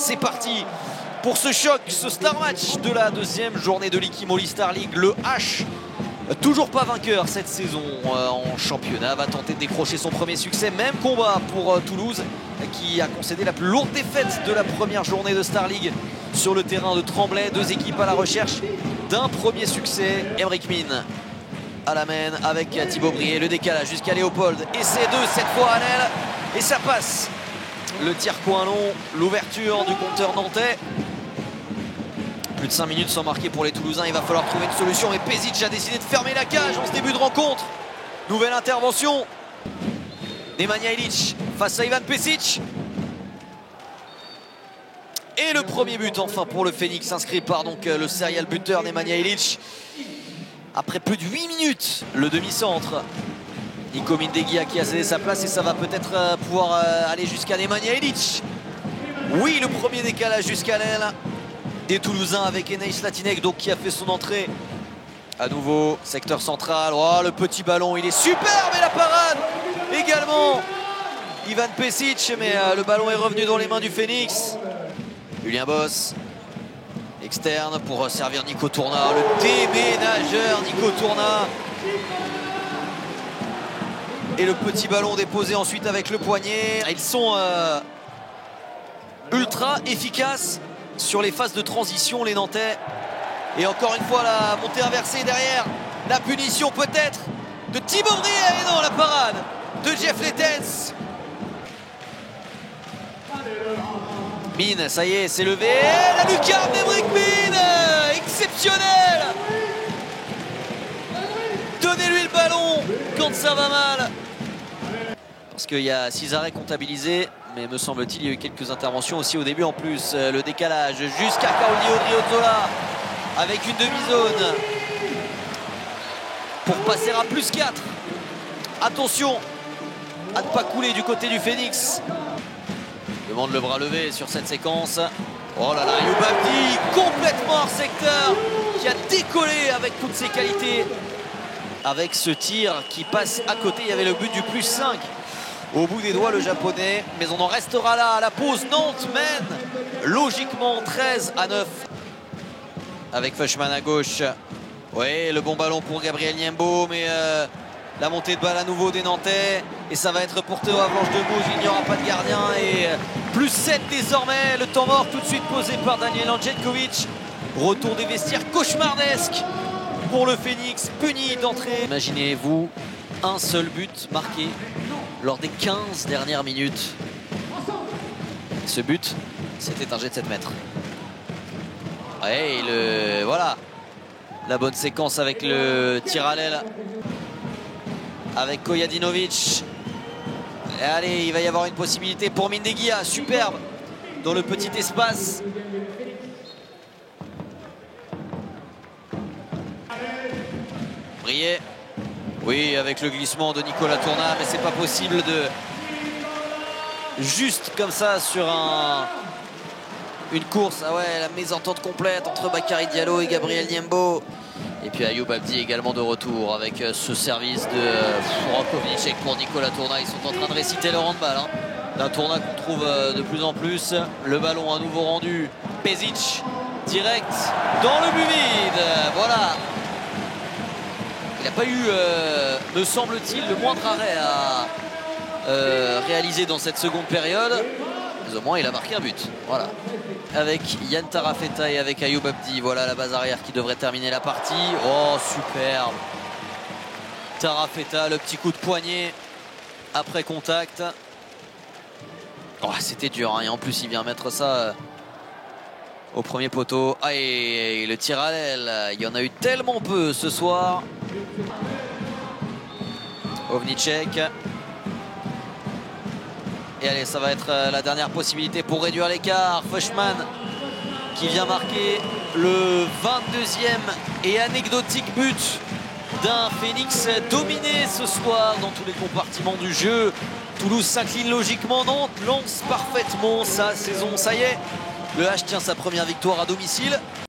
C'est parti pour ce choc, ce star match de la deuxième journée de l'Ikimoli Star League. Le H, toujours pas vainqueur cette saison en championnat, va tenter de décrocher son premier succès. Même combat pour Toulouse qui a concédé la plus lourde défaite de la première journée de Star League sur le terrain de Tremblay. Deux équipes à la recherche d'un premier succès. Emric Mine à la main avec Thibaut Brié, le décalage jusqu'à Léopold. Essai 2 cette fois à l'aile et ça passe. Le tir coin long, l'ouverture du compteur nantais. Plus de 5 minutes sans marquer pour les Toulousains, il va falloir trouver une solution. Et Pezic a décidé de fermer la cage en ce début de rencontre. Nouvelle intervention. Nemanja Ilić face à Ivan Pešić. Et le premier but enfin pour le Phoenix, inscrit par donc le serial buteur Nemanja Ilić. Après plus de 8 minutes, le demi-centre. Nico Mindeguia qui a cédé sa place et ça va peut-être pouvoir aller jusqu'à Nemanja Ilić. Oui, le premier décalage jusqu'à l'aile des Toulousains avec Eneis Latinek donc qui a fait son entrée. À nouveau, secteur central. Oh, le petit ballon, il est superbe et la parade également. Ivan Pešić, mais le ballon est revenu dans les mains du Phoenix. Julien Boss. Externe pour servir Nico Tourna, le déménageur Nico Tourna. Et le petit ballon déposé ensuite avec le poignet. Ils sont ultra efficaces sur les phases de transition, les Nantais. Et encore une fois, la montée inversée derrière. La punition peut-être de Thibaut Brié. Et non, la parade de Jeff Lettens. Mine, ça y est, c'est levé. La lucarne d'Emric Mine, exceptionnel. Donnez-lui le ballon quand ça va mal. Parce qu'il y a 6 arrêts comptabilisés, mais me semble-t-il, il y a eu quelques interventions aussi au début en plus. Le décalage jusqu'à Claudio Odriozola avec une demi-zone pour passer à +4. Attention à ne pas couler du côté du Phoenix. Demande le bras levé sur cette séquence. Oh là là, Ayoub Abdi complètement hors secteur, qui a décollé avec toutes ses qualités. Avec ce tir qui passe à côté, il y avait le but du +5 au bout des doigts, le japonais. Mais on en restera là à la pause. Nantes mène logiquement 13-9. Avec Fushman à gauche. Oui, le bon ballon pour Gabriel Niembo, mais la montée de balle à nouveau des Nantais. Et ça va être pour Théo Avlanche de Mouge, il n'y aura pas de gardien. Et +7 désormais, le temps mort tout de suite posé par Daniel Andjetkovic. Retour des vestiaires cauchemardesque pour le Phoenix, puni d'entrée. Imaginez-vous un seul but marqué lors des 15 dernières minutes. Ce but, c'était un jet de 7 mètres. Ouais, voilà, la bonne séquence avec le tir à l'aile avec Kojadinovic. Et allez, il va y avoir une possibilité pour Mindeguia, superbe dans le petit espace. Brié. Oui, avec le glissement de Nicolas Tourna, mais c'est pas possible de juste comme ça sur une course. Ah ouais, la mésentente complète entre Bakary Diallo et Gabriel Niembo. Et puis Ayoub Abdi également de retour avec ce service de Rankovic pour Nicolas Tourna. Ils sont en train de réciter leur handball. D'un Tourna qu'on trouve de plus en plus. Le ballon à nouveau rendu. Pešić direct dans le but vide. Voilà. Il n'a pas eu, me semble-t-il, le moindre arrêt à réaliser dans cette seconde période. Mais au moins, il a marqué un but. Voilà. Avec Yann Tarafeta et avec Ayoub Abdi. Voilà la base arrière qui devrait terminer la partie. Oh, superbe. Tarafeta, le petit coup de poignet après contact. Oh, c'était dur. Et en plus, il vient mettre ça au premier poteau. Ah, et le tir à l'aile. Il y en a eu tellement peu ce soir. Ovnicek. Et allez, ça va être la dernière possibilité pour réduire l'écart. Fushman qui vient marquer le 22e et anecdotique but d'un Phoenix dominé ce soir dans tous les compartiments du jeu. Toulouse s'incline logiquement. Nantes lance parfaitement sa saison. Ça y est, le H tient sa première victoire à domicile.